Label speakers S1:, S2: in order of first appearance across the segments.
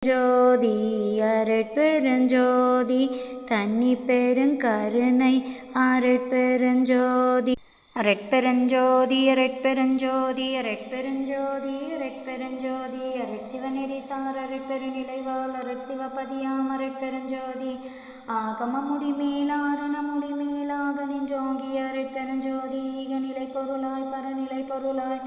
S1: ஜோதி அருட்பெருஞ்சோதி தனி பெருங்கருணை அருட்பெருஞ்சோதி அருட்பெருஞ்சோதி அருட்பெருஞ்சோதி அருட்பெருஞ்சோதி அருட்பெருஞ்சோதி அருட்சிவநெறிசார் அருட்பெருநிலைவாழ் அருட்சிவபதியாம் அருட்பெருஞ்சோதி ஆகம முடிமேலாரண முடிமேலாக நின்றோங்கிய அருட்பெருஞ்சோதி ஈகநிலை பொருளாய் பரநிலை பொருளாய்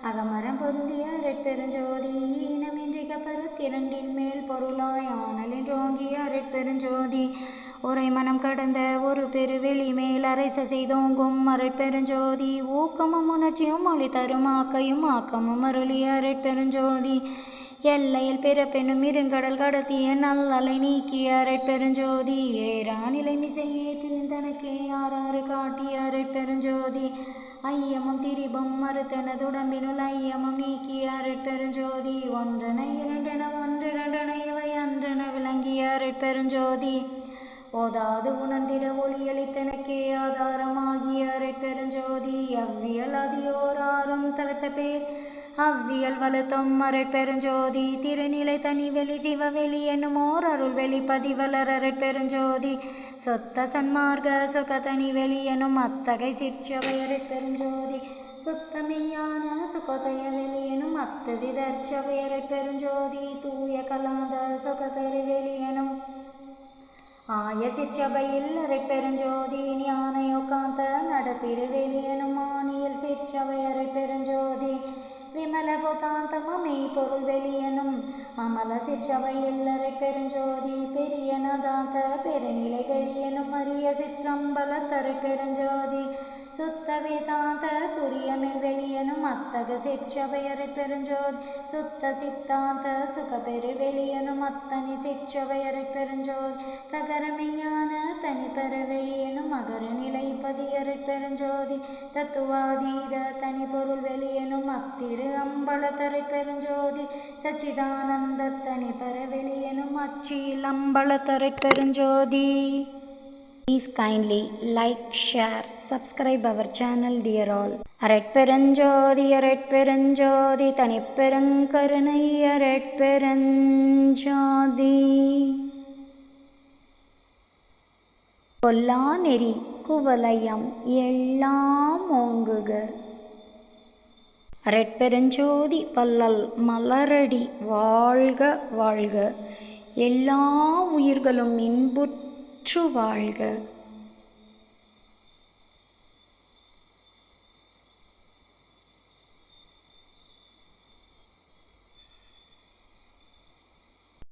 S1: அகமரம் பொருந்திய அருட்பெருஞ்சோதி ஈனமின்றி கப்பரத்திரண்டின் மேல் பொருளாய் ஆனலின்றோங்கிய அருட்பெருஞ்சோதி உரை மனம் கடந்த ஒரு பெருவெளி மேல் அரைச செய்தோங்கும் அருட்பெருஞ்சோதி ஊக்கமும் உணர்ச்சியும் மொழி தரும் ஆக்கையும் ஆக்கமும் அருளிய அருட்பெருஞ்சோதி எல்லையில் பிறப்பெனும் இருங்கடல் கடத்திய நல்லலை நீக்கிய அருட்பெருஞ்சோதி ஏறாநிலை மிசை ஏற்றின் தனக்கே ஆறாறு காட்டிய அருட்பெருஞ்சோதி ஐயமும் திரிபும் மறுத்தனதுடம்பினுள் ஐயமும் நீக்கிய அருட்பெருஞ்சோதி ஒன்றன இரண்டென ஒன்றிரண்டென இவை அன்றென விளங்கிய அருட்பெருஞ்சோதி ஓதாது உணர்ந்திட ஒளியளித்தனக்கே ஆதாரமாகிய அருட்பெருஞ்சோதி அவ்வியல் அதியோராரும் தவிர்த்த பேர் அவ்வியல் வலுத்தும் அருட்பெருஞ்சோதி திருநிலை தனிவெளி சிவவெளி என்னுமோர் அருள்வெளி பதிவலர் அருட்பெருஞ்சோதி சொத்த சன்மார்க்க சுக தனிவெளி எனும் அத்தகை சிற்றவை அருட்பெருஞ்சோதி சுத்தமெய்யான சுகதய வெளி எனும் அத்து விதர்ச்சவை அருட்பெருஞ்சோதி தூய கலாத சுகதரி வெளி எனும் ஆய சிற்றபையில் அருட்பெருஞ்சோதி ஞான யோகாந்த நடத்திருவெளி எனும் மானியல் சிற்றவை அருட்பெருஞ்சோதி விமல போதாந்தமே பொருள் வெளியனும் அமல சிற்றவையில் அருட்பெருஞ்சோதி பெரிய நதாந்த பெருநிலை வெளியனும் அரிய சிற்றம்பல தருட்பெருஞ்சோதி சுத்த வேதாந்த துரியமில் வெளியனும் அத்தக சிற்றவை அருட்பெருஞ்சோதி சுத்த சித்தாந்த சுகபெரு வெளியனும் அத்தனி சிற்றவை அருட்பெருஞ்சோதி தகரமெஞ்ஞான தனிப்பெற வெளியனும் மகர நிலைப்பதி அருட்பெருஞ்சோதி தத்துவாதீத தனி பொருள் வெளியனும் அத்திரு அம்பல தருட்பெருஞ்சோதி சச்சிதானந்த தனிப்பெற வெளியனும் அச்சியில் அம்பல தருட்பெருஞ்சோதி. Please kindly like, share, subscribe our channel dear all. அரட்பெருஞ்சோதி அரட்பெருஞ்சோதி தனிப்பெருங்கருணை அரட்பெருஞ்சோதி. கொல்லா நெறி குவலயம் எல்லாம் ஓங்குக. அரட்பெருஞ்சோதி வள்ளல் மலரடி வாழ்க வாழ்க. எல்லா உயிர்களும் இன்புற்று வாழ்க.